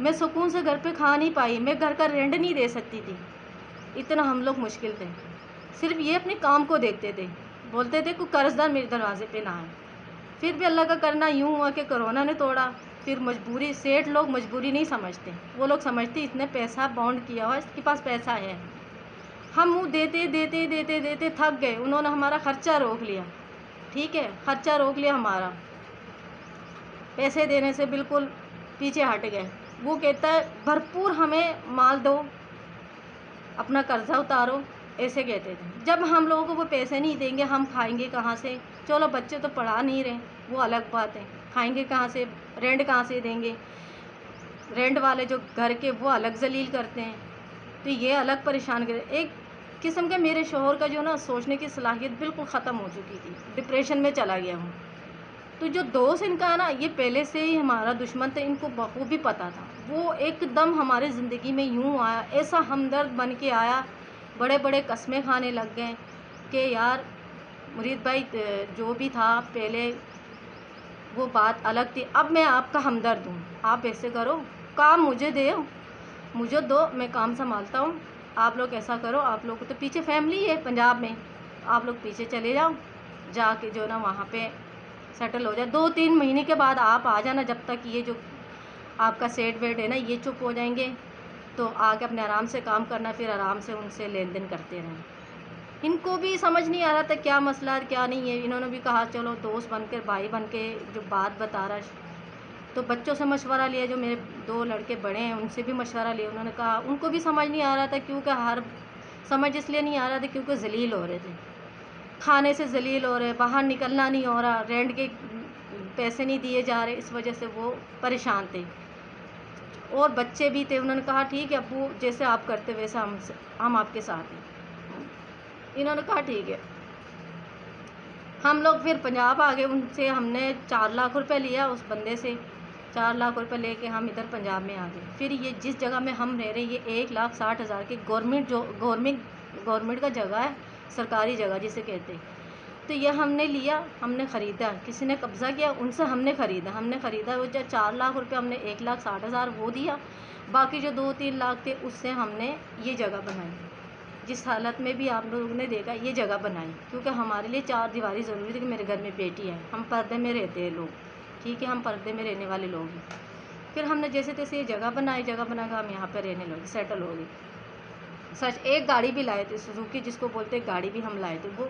میں سکون سے گھر پہ کھا نہیں پائی، میں گھر کا رینٹ نہیں دے سکتی تھی، اتنا ہم لوگ مشکل تھے۔ صرف یہ اپنے کام کو دیکھتے تھے، بولتے تھے کوئی قرض دار میرے دروازے پہ نہ آئے۔ پھر بھی اللہ کا کرنا یوں ہوا کہ کرونا نے توڑا۔ پھر مجبوری، سیٹھ لوگ مجبوری نہیں سمجھتے، وہ لوگ سمجھتے اس نے پیسہ باؤنڈ کیا ہوا، اس کے پاس پیسہ ہے۔ ہم منہ دیتے دیتے دیتے دیتے تھک گئے، انہوں نے ہمارا خرچہ روک لیا، ٹھیک ہے، خرچہ روک لیا ہمارا، پیسے دینے سے بالکل پیچھے ہٹ گئے۔ وہ کہتا ہے بھرپور ہمیں مال دو، اپنا قرضہ اتارو، ایسے کہتے تھے۔ جب ہم لوگوں کو وہ پیسے نہیں دیں گے، ہم کھائیں گے کہاں سے؟ چلو بچے تو پڑھا نہیں رہے، وہ الگ بات ہے، کھائیں گے کہاں سے؟ رینٹ کہاں سے دیں گے؟ رینٹ والے جو گھر کے وہ الگ ذلیل کرتے ہیں، تو یہ الگ پریشان کرے۔ ایک قسم کے میرے شوہر کا جو نا سوچنے کی صلاحیت بالکل ختم ہو چکی تھی، ڈپریشن میں چلا گیا ہوں۔ تو جو دوست ان کا ہے نا، یہ پہلے سے ہی ہمارا دشمن تھا، ان کو بخوبی پتہ تھا۔ وہ ایک دم ہمارے زندگی میں یوں آیا، ایسا ہمدرد بن کے آیا، بڑے بڑے قسمیں کھانے لگ گئے کہ یار مرید بھائی جو بھی تھا پہلے وہ بات الگ تھی، اب میں آپ کا ہمدرد ہوں، آپ ایسے کرو، کام مجھے مجھے دو، میں کام سنبھالتا ہوں، آپ لوگ ایسا کرو، آپ لوگ تو پیچھے فیملی ہے پنجاب میں، آپ لوگ پیچھے چلے جاؤ، جا کے جو نا وہاں پہ سیٹل ہو جائے، 2-3 مہینے کے بعد آپ آ جانا، جب تک یہ جو آپ کا سیٹ ویٹ ہے نا یہ چپ ہو جائیں گے، تو آ کے اپنے آرام سے کام کرنا، پھر آرام سے ان سے لین دین کرتے رہیں۔ ان کو بھی سمجھ نہیں آ رہا تھا کیا مسئلہ ہے کیا نہیں ہے، انہوں نے بھی کہا چلو دوست بن کے، بھائی بن کے جو بات بتا رہا ہے، تو بچوں سے مشورہ لیا، جو میرے 2 لڑکے بڑے ہیں ان سے بھی مشورہ لیا، انہوں نے کہا، ان کو بھی سمجھ نہیں آ رہا تھا، کیونکہ سمجھ اس لیے نہیں آ رہا تھا کیونکہ ذلیل ہو رہے تھے، کھانے سے ذلیل ہو رہے، باہر نکلنا نہیں ہو رہا، رینٹ کے پیسے نہیں دیے جا رہے، اس وجہ سے وہ پریشان تھے، اور بچے بھی تھے۔ انہوں نے کہا ٹھیک ہے ابو، جیسے آپ کرتے ویسے ہم آپ کے ساتھ ہیں۔ انہوں نے کہا ٹھیک ہے۔ ہم لوگ پھر پنجاب آ گئے، ان سے ہم نے 4 لاکھ روپے لیا اس بندے سے، 4 لاکھ روپے لے کے ہم ادھر پنجاب میں آ گئے۔ پھر یہ جس جگہ میں ہم رہ رہے ہیں یہ 1,60,000 کی گورنمنٹ کا جگہ ہے، سرکاری جگہ جسے کہتے ہیں۔ تو یہ ہم نے لیا، ہم نے خریدا، کسی نے قبضہ کیا، ان سے ہم نے خریدا، وہ جو 4 لاکھ روپے ہم نے 1,60,000 وہ دیا، باقی جو 2-3 لاکھ تھے اس سے ہم نے یہ جگہ بنائی، جس حالت میں بھی آپ لوگوں نے دیکھا یہ جگہ بنائی، کیونکہ ہمارے لیے 4 دیواری ضروری تھی کہ میرے گھر میں بیٹی ہے، ہم پردے میں رہتے ہیں لوگ، ٹھیک ہے، ہم پردے میں رہنے والے لوگ ہیں۔ پھر ہم نے جیسے تیسے یہ جگہ بنائی کے ہم یہاں پہ رہنے لگے، سیٹل ہو گئے۔ سچ ایک گاڑی بھی لائے تھے سوزوکی جس کو بولتے ہیں، گاڑی بھی ہم لائے تھے، وہ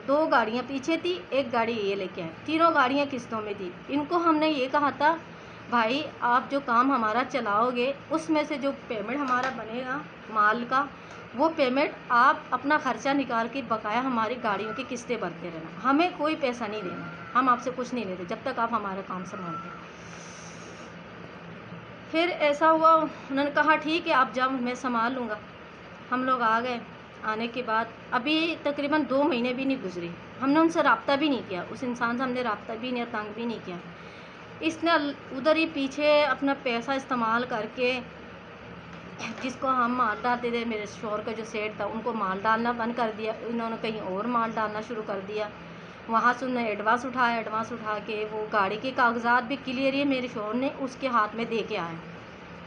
2 گاڑیاں پیچھے تھی، ایک گاڑی یہ لے کے آئے، 3 گاڑیاں قسطوں میں تھی۔ ان کو ہم نے یہ کہا تھا بھائی آپ جو کام ہمارا چلاؤ گے اس میں سے جو پیمنٹ ہمارا بنے گا مال کا، وہ پیمنٹ آپ اپنا خرچہ نکال کے بقایا ہماری گاڑیوں کی قسطیں بھرتے رہنا، ہمیں کوئی پیسہ نہیں دینا، ہم آپ سے کچھ نہیں لیتے جب تک آپ ہمارا کام سنبھالتے۔ پھر ایسا ہوا، انہوں نے کہا ٹھیک ہے آپ جاؤ، میں سنبھال لوں گا۔ ہم لوگ آ گئے، آنے کے بعد ابھی تقریباً 2 مہینے بھی نہیں گزری، ہم نے ان سے رابطہ بھی نہیں کیا، اس انسان سے ہم نے رابطہ بھی نہیں، تنگ بھی نہیں کیا۔ اس نے ادھر ہی پیچھے اپنا پیسہ استعمال کر کے، جس کو ہم مال ڈالتے تھے، میرے شوہر کا جو سیٹ تھا ان کو مال ڈالنا بند کر دیا، انہوں نے کہیں اور مال ڈالنا شروع کر دیا، وہاں سے انہوں نے ایڈوانس اٹھا کے وہ گاڑی کے کاغذات بھی کلیئر ہی میرے شوہر نے اس کے ہاتھ میں دے کے آئے،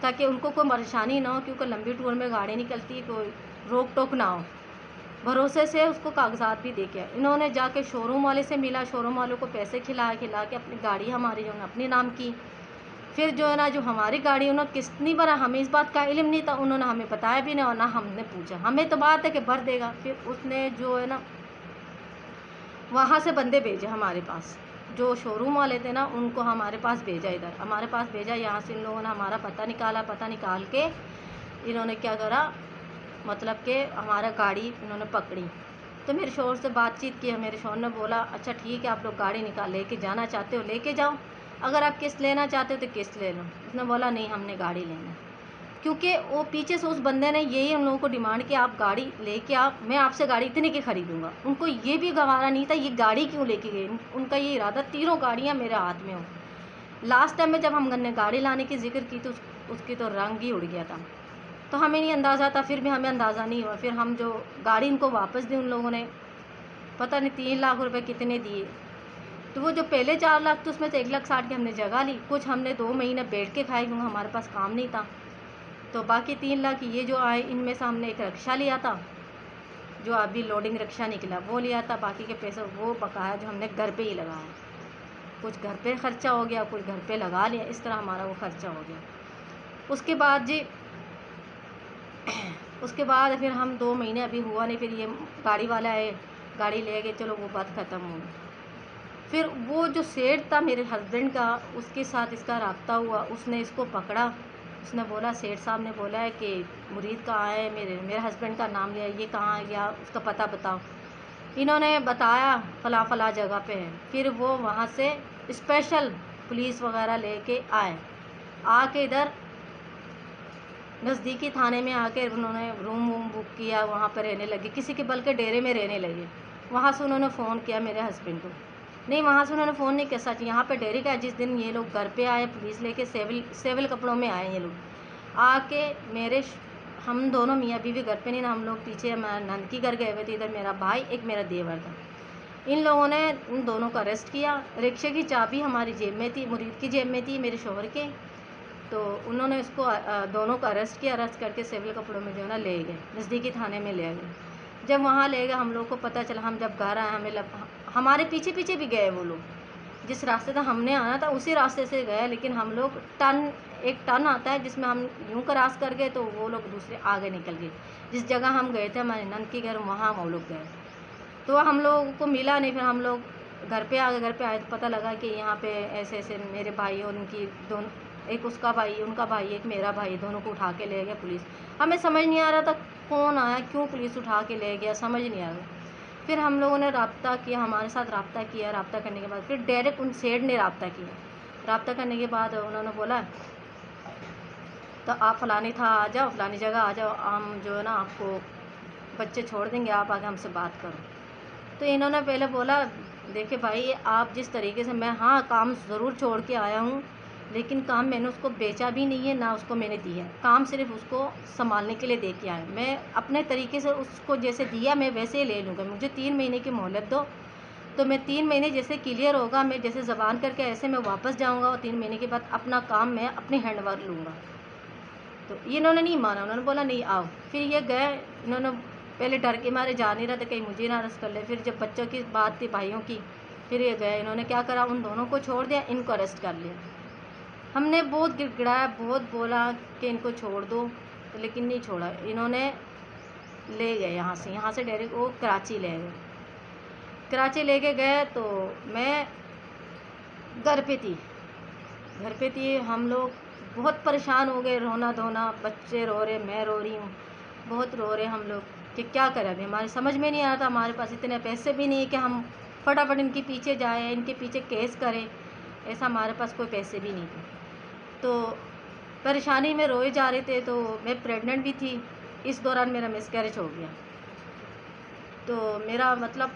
تاکہ ان کو کوئی پریشانی نہ ہو، کیونکہ لمبی ٹور میں گاڑی نکلتی کوئی روک ٹوک نہ ہو، بھروسے سے اس کو کاغذات بھی دے کے آئے۔ انہوں نے جا کے شو روم والے سے ملا، شو روم والوں کو پیسے کھلا کے اپنی گاڑی ہماری جو ہے اپنے نام کی، پھر جو ہے نا جو ہماری گاڑی انہوں نے قسط نہیں بھرا، ہمیں اس بات کا علم نہیں تھا، انہوں نے ہمیں بتایا بھی نہیں اور نہ ہم نے پوچھا، ہمیں تو بات ہے کہ بھر دے گا۔ پھر اس نے جو ہے نا وہاں سے بندے بھیجے ہمارے پاس، جو شو روم والے تھے نا ان کو ہمارے پاس بھیجا، ادھر ہمارے پاس بھیجا، یہاں سے ان لوگوں نے ہمارا پتہ نکال کے انہوں نے کیا کرا، مطلب کہ ہمارا گاڑی انہوں نے پکڑی۔ تو میرے شوہر سے بات چیت کی، میرے شوہر نے بولا اچھا ٹھیک ہے آپ لوگ گاڑی لے کے جانا چاہتے ہو لے کے جاؤ، اگر آپ قسط لینا چاہتے ہو تو قسط لے لو۔ اس نے بولا نہیں ہم نے گاڑی لینا، کیونکہ وہ پیچھے سے اس بندے نے یہی ہم لوگوں کو ڈیمانڈ کیا آپ گاڑی لے کے آپ، میں آپ سے گاڑی اتنے کی خریدوں گا۔ ان کو یہ بھی گوارا نہیں تھا یہ گاڑی کیوں لے کے گئے، ان کا یہ ارادہ 3 گاڑیاں میرے ہاتھ میں ہوں۔ لاسٹ ٹائم میں جب ہم نے گاڑی لانے کی ذکر کی تو اس کی تو رنگ ہی اڑ گیا تھا، تو ہمیں نہیں اندازہ تھا، پھر بھی ہمیں اندازہ نہیں ہوا۔ پھر ہم جو گاڑی ان کو واپس دی، ان لوگوں نے پتہ نہیں 3 لاکھ روپے کتنے دیے، تو تو وہ جو پہلے 4 لاکھ تو اس میں سے 1,60,000 کی ہم نے جگہ لی، کچھ ہم نے 2 مہینے بیٹھ کے کھائے کیونکہ ہمارے پاس کام نہیں تھا، تو باقی 3 لاکھ یہ جو آئے ان میں سے ہم نے ایک رکشہ لیا تھا جو ابھی لوڈنگ رکشہ نکلا وہ لیا تھا، باقی کے پیسے وہ بقایا جو ہم نے گھر پہ ہی لگایا، کچھ گھر پہ خرچہ ہو گیا، کچھ گھر پہ لگا لیا، اس طرح ہمارا وہ خرچہ ہو گیا۔ اس کے بعد جی اس کے بعد پھر ہم 2 مہینے ابھی ہوا نہیں، پھر یہ گاڑی والا آئے، گاڑی لے گئے، چلو وہ بات ختم ہو گئی۔ پھر وہ جو سیٹ تھا میرے ہسبینڈ کا، اس کے ساتھ اس کا رابطہ ہوا، اس نے اس کو پکڑا، اس نے بولا سیٹ صاحب نے بولا ہے کہ مرید کہاں ہے، میرے ہسبینڈ کا نام لیا، یہ کہاں گیا، اس کا پتہ بتاؤ۔ انہوں نے بتایا فلاں فلاں جگہ پہ ہے، پھر وہ وہاں سے اسپیشل پولیس وغیرہ لے کے آئے، آ کے ادھر نزدیکی تھانے میں آ کے انہوں نے روم بک کیا، وہاں پہ رہنے لگے، کسی کے بلکہ ڈیرے میں رہنے لگے۔ وہاں سے انہوں نے فون کیا میرے ہسبینڈ کو، نہیں وہاں سے انہوں نے فون نہیں کیا، سچ یہاں پہ ڈیرے کا جس دن یہ لوگ گھر پہ آئے پولیس لے کے، سیول کپڑوں میں آئے یہ لوگ، آ کے ہم دونوں میاں بیوی گھر پہ نہیں نا، ہم لوگ پیچھے ہمارے نند کی گھر گئے ہوئے تھے، ادھر میرا بھائی ایک میرا دیور تھا، ان لوگوں نے ان دونوں کو اریسٹ کیا، رکشے کی چابی ہماری جیب میں تھی، مرید کی جیب میں تھی، میرے شوہر کے، تو انہوں نے اس کو دونوں کو اریسٹ کیا، اریسٹ کر کے سیول کپڑوں میں جو ہے نا لے گئے، نزدیکی تھانے میں لے گئے۔ جب وہاں لے گئے ہم لوگ کو پتہ چلا، ہم جب گھر آئے ہمارے پیچھے پیچھے بھی گئے وہ لوگ، جس راستے سے ہم نے آنا تھا اسی راستے سے گئے، لیکن ہم لوگ ایک ٹرن آتا ہے جس میں ہم یوں کراس کر گئے تو وہ لوگ دوسرے آگے نکل گئے، جس جگہ ہم گئے تھے ہمارے نند کے گھر وہاں وہ لوگ گئے، تو ہم لوگوں کو ملا نہیں، پھر ہم لوگ گھر پہ آئے تو پتہ لگا کہ یہاں پہ ایسے ایسے میرے بھائی اور ان کی دونوں، ایک اس کا بھائی ان کا بھائی ایک میرا بھائی، دونوں کو اٹھا کے لے گیا پولیس۔ ہمیں سمجھ نہیں آ رہا تھا کون آیا، کیوں پولیس اٹھا کے لے گیا، سمجھ نہیں آ رہا۔ پھر ہم لوگوں نے رابطہ کیا، ہمارے ساتھ رابطہ کیا، رابطہ کرنے کے بعد پھر ڈائریکٹ ان سیٹ نے رابطہ کیا، رابطہ کرنے کے بعد انہوں نے بولا تو آپ فلانی تھا آ جاؤ، فلانی جگہ آ جاؤ، ہم جو ہے نا آپ کو بچے چھوڑ دیں گے، آپ آگے ہم سے بات کرو۔ تو انہوں نے پہلے بولا دیکھیں بھائی آپ جس طریقے سے، میں ہاں کام ضرور چھوڑ کے آیا ہوں، لیکن کام میں نے اس کو بیچا بھی نہیں ہے، نہ اس کو میں نے دیا ہے، کام صرف اس کو سنبھالنے کے لیے دے کے آیا، میں اپنے طریقے سے اس کو جیسے دیا میں ویسے ہی لے لوں گا، مجھے 3 مہینے کی مہلت دو، تو میں 3 مہینے جیسے کلیئر ہوگا، میں جیسے زبان کر کے ایسے میں واپس جاؤں گا، اور 3 مہینے کے بعد اپنا کام میں اپنے ہینڈ ورک لوں گا۔ تو انہوں نے نہیں مانا، انہوں نے بولا نہیں آؤ، پھر یہ گئے، انہوں نے پہلے ڈر کے مارے جا نہیں رہا تھا کہیں مجھے نہ اریسٹ کر لے، پھر جب بچوں کی بات تھی بھائیوں کی، پھر یہ گئے، انہوں نے کیا کرا ان دونوں کو چھوڑ دیا، ان کو اریسٹ کر لیا۔ ہم نے بہت گڑگڑایا، بہت بولا کہ ان کو چھوڑ دو، لیکن نہیں چھوڑا، انہوں نے لے گئے یہاں سے ڈائریکٹ وہ کراچی لے گئے، کراچی لے کے گئے تو میں گھر پہ تھی، ہم لوگ بہت پریشان ہو گئے، رونا دھونا، بچے رو رہے، میں رو رہی ہوں، بہت رو رہے ہم لوگ کہ کیا کریں ابھی، ہمارے سمجھ میں نہیں آ رہا تھا، ہمارے پاس اتنے پیسے بھی نہیں کہ ہم فٹافٹ ان کے پیچھے جائیں، ان کے پیچھے کیس کریں، ایسا ہمارے پاس کوئی پیسے بھی نہیں تھے، تو پریشانی میں روئے جا رہے تھے، تو میں پریگننٹ بھی تھی، اس دوران میرا مس کیریج ہو گیا، تو میرا مطلب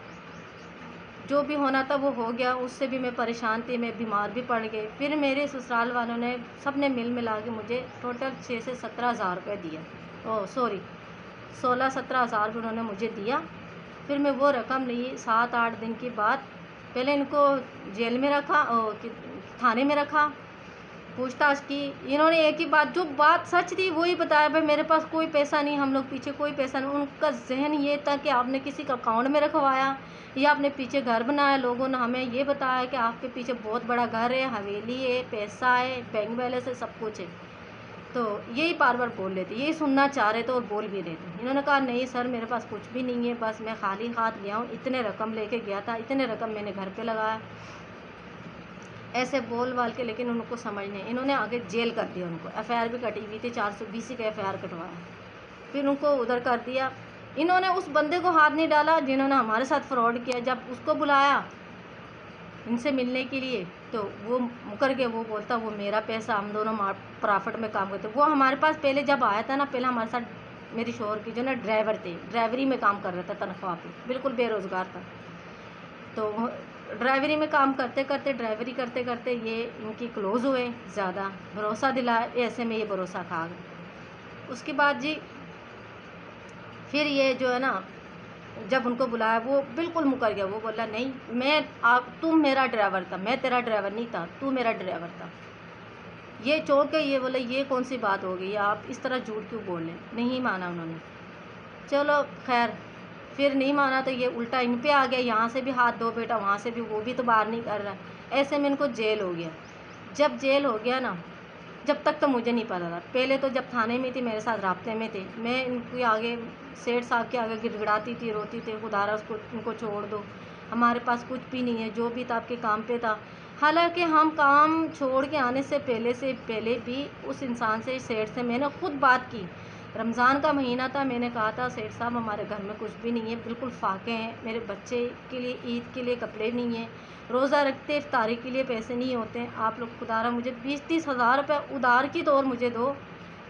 جو بھی ہونا تھا وہ ہو گیا، اس سے بھی میں پریشان تھی، میں بیمار بھی پڑ گئی، پھر میرے سسرال والوں نے سب نے ملا کے مجھے ٹوٹل 6 سے 17 ہزار روپے دیا، 16-17 ہزار روپے انہوں نے مجھے دیا، پھر میں وہ رقم لی، 7-8 دن کے بعد پہلے ان کو جیل میں رکھا، تھانے میں رکھا، پوچھ تاچھ کی، انہوں نے ایک ہی بات، جو بات سچ تھی وہی بتایا، بھائی میرے پاس کوئی پیسہ نہیں، ہم لوگ پیچھے کوئی پیسہ نہیں، ان کا ذہن یہ تھا کہ آپ نے کسی کا اکاؤنٹ میں رکھوایا یا آپ نے پیچھے گھر بنایا، لوگوں نے ہمیں یہ بتایا کہ آپ کے پیچھے بہت بڑا گھر ہے، حویلی ہے، پیسہ ہے، بینک بیلنس ہے، سب کچھ ہے، تو یہی بار بار بول رہے تھے، یہی سننا چاہ رہے تھے اور بول بھی رہے تھے۔ انہوں نے کہا نہیں سر میرے پاس کچھ بھی نہیں ہے، بس میں خالی ہاتھ گیا ہوں، اتنے رقم لے کے گیا تھا، اتنے رقم میں نے گھر پہ لگایا، ایسے بول بال کے، لیکن ان کو سمجھ نہیں، انہوں نے آگے جیل کر دیا، ان کو FIR بھی کٹی ہوئی تھی، 420 کا FIR کٹوایا، پھر ان کو ادھر کر دیا۔ انہوں نے اس بندے کو ہاتھ نہیں ڈالا جنہوں نے ہمارے ساتھ فراڈ کیا، جب اس کو بلایا ان سے ملنے کے لیے تو وہ مکر کے، وہ بولتا وہ میرا پیسہ، ہم دونوں پرافٹ میں کام کرتے، وہ ہمارے پاس پہلے جب آیا تھا نا، پہلے ہمارے ساتھ میری شوہر کی جو نا ڈرائیور تھے، ڈرائیوری میں کام کر رہا تھا، تنخواہ پہ بالکل بے روزگار تھا، تو ڈرائیوری میں کام کرتے ڈرائیوری کرتے کرتے یہ ان کی کلوز ہوئے، زیادہ بھروسہ دلایا، ایسے میں یہ بھروسہ کھا گئے۔ اس کے بعد جی پھر یہ جو ہے نا جب ان کو بلایا وہ بالکل مکر گیا، وہ بولا نہیں تم میرا ڈرائیور تھا، میں تیرا ڈرائیور نہیں تھا، تو میرا ڈرائیور تھا۔ یہ چونک کے یہ بولے یہ کون سی بات ہو گئی، آپ اس طرح جھوٹ کیوں بول رہے ہیں؟ نہیں مانا انہوں نے۔ چلو خیر، پھر نہیں مانا تو یہ الٹا ان پہ آ گیا، یہاں سے بھی ہاتھ دھو بیٹا، وہاں سے بھی، وہ بھی تو باہر نہیں کر رہا۔ ایسے میں ان کو جیل ہو گیا۔ جب جیل ہو گیا نا، جب تک تو مجھے نہیں پتا تھا، پہلے تو جب تھانے میں تھی میرے ساتھ رابطے میں تھے، میں ان کے آگے سیٹھ صاحب کے آگے گڑ گڑاتی تھی، روتی تھی، خدا را ان کو چھوڑ دو، ہمارے پاس کچھ بھی نہیں ہے، جو بھی تھا آپ کے کام پہ تھا۔ حالانکہ ہم کام چھوڑ کے آنے سے پہلے بھی اس انسان سے، سیٹھ سے میں نے خود بات کی۔ رمضان کا مہینہ تھا، میں نے کہا تھا سیٹھ صاحب ہمارے گھر میں کچھ بھی نہیں ہے، بالکل فاقے ہیں، میرے بچے کے لیے عید کے لیے کپڑے نہیں ہیں، روزہ رکھتے افطاری کے لیے پیسے نہیں ہوتے ہیں، آپ لوگ خدا را مجھے 20-30 ہزار روپے ادھار کی طور مجھے دو،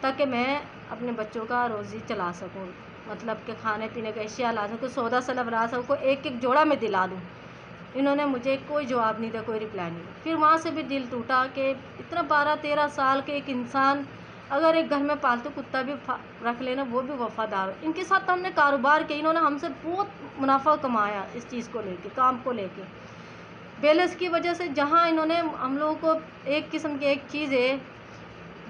تاکہ میں اپنے بچوں کا روزی چلا سکوں، مطلب کہ کھانے پینے کا اشیاء لا سکوں، سودا سلب لا سکوں، ایک ایک جوڑا میں دلا دوں۔ انہوں نے مجھے کوئی جواب نہیں دیا، کوئی رپلائی نہیں دیا۔ پھر وہاں سے بھی دل ٹوٹا کہ اتنا 12-13 سال کے ایک انسان اگر ایک گھر میں پالتو کتا بھی رکھ لینا، وہ بھی وفادار ہو۔ ان کے ساتھ ہم نے کاروبار کیا، انہوں نے ہم سے بہت منافع کمایا اس چیز کو لے کے، کام کو لے کے، بیلنس کی وجہ سے۔ جہاں انہوں نے ہم لوگوں کو ایک قسم کی ایک چیز ہے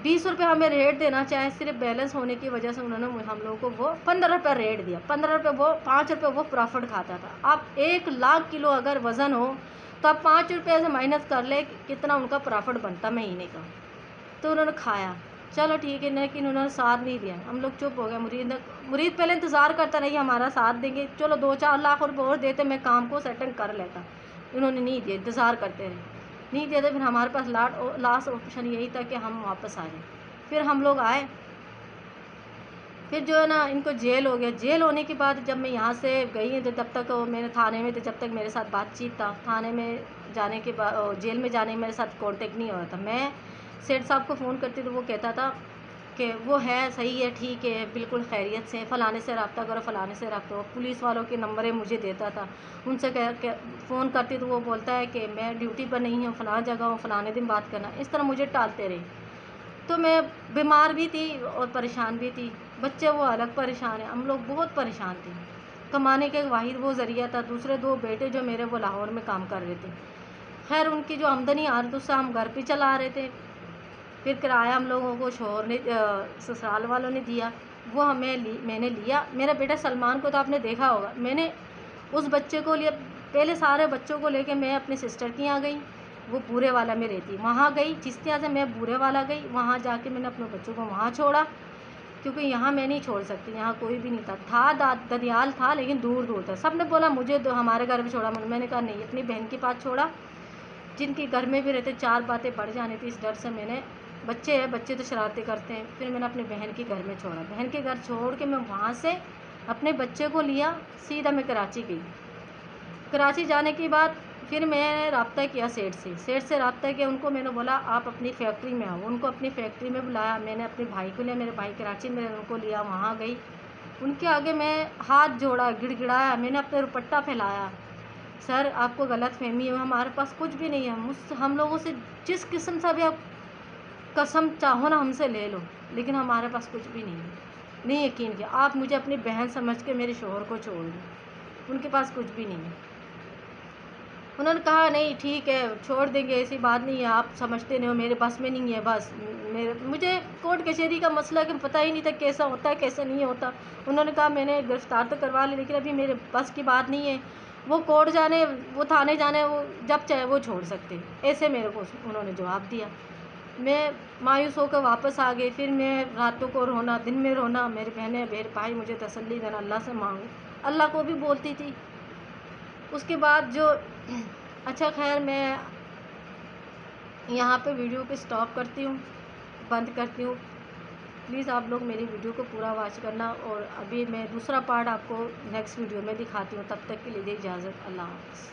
20 روپے ہمیں ریٹ دینا چاہے، صرف بیلنس ہونے کی وجہ سے انہوں نے ہم لوگوں کو وہ 15 روپے ریٹ دیا، 15 روپے وہ 5 روپے وہ پرافٹ کھاتا تھا۔ آپ 1 لاکھ کلو اگر وزن ہو تو آپ 5 روپے سے مائنس کر لیں کتنا ان کا پرافٹ بنتا مہینے کا، تو انہوں نے کھایا۔ چلو ٹھیک ہے، لیکن انہوں نے ساتھ نہیں دیا، ہم لوگ چپ ہو گئے۔ مرید پہلے انتظار کرتا نہیں ہمارا ساتھ دیں گے، چلو 2-4 لاکھ روپے اور دیتے میں کام کو سیٹنگ کر لیتا، انہوں نے نہیں دیا، انتظار کرتے رہے، نہیں دیا تو پھر ہمارے پاس لاسٹ آپشن یہی تھا کہ ہم واپس آ جائیں۔ پھر ہم لوگ آئے، پھر جو ہے نا ان کو جیل ہو گیا۔ جیل ہونے کے بعد جب میں یہاں سے گئی تو تب تک میرے تھانے میں تھے، جب تک میرے ساتھ بات چیت تھا، تھانے میں جانے کے بعد جیل میں جانے میں میرے ساتھ کانٹیکٹ نہیں ہو رہا تھا۔ میں سیٹھ صاحب کو فون کرتی تو وہ کہتا تھا کہ وہ ہے صحیح ہے، ٹھیک ہے، بالکل خیریت سے، فلانے سے رابطہ کرو، فلانے سے رابطہ ہو۔ پولیس والوں کے نمبریں مجھے دیتا تھا، ان سے فون کرتی تو وہ بولتا ہے کہ میں ڈیوٹی پر نہیں ہوں، فلاں جگہ ہوں، فلانے دن بات کرنا، اس طرح مجھے ٹالتے رہے۔ تو میں بیمار بھی تھی اور پریشان بھی تھی، بچے وہ الگ پریشان ہیں، ہم لوگ بہت پریشان تھے۔ کمانے کے واحد وہ ذریعہ تھا، دوسرے 2 بیٹے جو میرے وہ لاہور میں کام کر رہے تھے، خیر ان کی جو آمدنی آ رہی تھی اس سے ہم گھر پہ چلا رہے تھے۔ پھر کرایہ ہم لوگوں کو شوہر نے، سسرال والوں نے دیا، وہ میں نے لیا۔ میرا بیٹا سلمان کو تو آپ نے دیکھا ہوگا، میں نے اس بچے کو لیا، پہلے سارے بچوں کو لے کے میں اپنے سسٹر کے یہاں گئی، وہ بورے والا میں رہتی، وہاں گئی، چشتیہ سے میں بورے والا گئی، وہاں جا کے میں نے اپنے بچوں کو وہاں چھوڑا، کیونکہ یہاں میں نہیں چھوڑ سکتی، یہاں کوئی بھی نہیں تھا ددیال تھا لیکن دور دور تھا۔ سب نے بولا مجھے ہمارے گھر میں چھوڑا، میں نے کہا نہیں، اپنی بہن کے پاس چھوڑا، جن کے گھر میں بھی رہتے 4 باتیں بڑھ جانی تھی، اس ڈر سے میں نے، بچے تو شرارتیں کرتے ہیں، پھر میں نے اپنی بہن کے گھر میں چھوڑا، بہن کے گھر چھوڑ کے میں وہاں سے اپنے بچے کو لیا، سیدھا میں کراچی گئی۔ کراچی جانے کے بعد پھر میں نے رابطہ کیا سیٹھ سے رابطہ کیا، ان کو میں نے بولا آپ اپنی فیکٹری میں آؤ، ان کو اپنی فیکٹری میں بلایا، میں نے اپنے بھائی کو لیا، میرے بھائی کراچی میں، ان کو لیا، وہاں گئی، ان کے آگے میں ہاتھ جوڑا، گڑ گڑایا، میں نے اپنے دوپٹہ پھیلایا، سر آپ کو غلط فہمی ہے، ہمارے پاس کچھ بھی نہیں ہے، ہم لوگوں سے جس قسم سے بھی آپ قسم چاہو نا ہم سے لے لو، لیکن ہمارے پاس کچھ بھی نہیں ہے، نہیں یقین کیا، آپ مجھے اپنی بہن سمجھ کے میرے شوہر کو چھوڑ دیں، ان کے پاس کچھ بھی نہیں ہے۔ انہوں نے کہا نہیں ٹھیک ہے چھوڑ دیں گے، ایسی بات نہیں ہے، آپ سمجھتے نہیں ہو، میرے بس میں نہیں ہے، بس مجھے کورٹ کچہری کا مسئلہ کہ پتہ ہی نہیں تھا کیسا ہوتا ہے کیسا نہیں ہوتا۔ انہوں نے کہا میں نے گرفتار تو کروا لی لیکن ابھی میرے بس کی بات نہیں ہے، وہ کورٹ جانے، وہ تھانے جانے، وہ جب چاہے وہ چھوڑ سکتے، ایسے میرے کو انہوں نے جواب دیا۔ میں مایوس ہو کر واپس آ گئی، پھر میں راتوں کو رونا، دن میں رونا، میری بہنیں میرے بھائی مجھے تسلی دینا، اللہ سے مانگو، اللہ کو بھی بولتی تھی۔ اس کے بعد جو اچھا خیر میں یہاں پہ ویڈیو کو سٹاپ کرتی ہوں، بند کرتی ہوں، پلیز آپ لوگ میری ویڈیو کو پورا واچ کرنا، اور ابھی میں دوسرا پارٹ آپ کو نیکسٹ ویڈیو میں دکھاتی ہوں، تب تک کے لیے اجازت، اللہ حافظ۔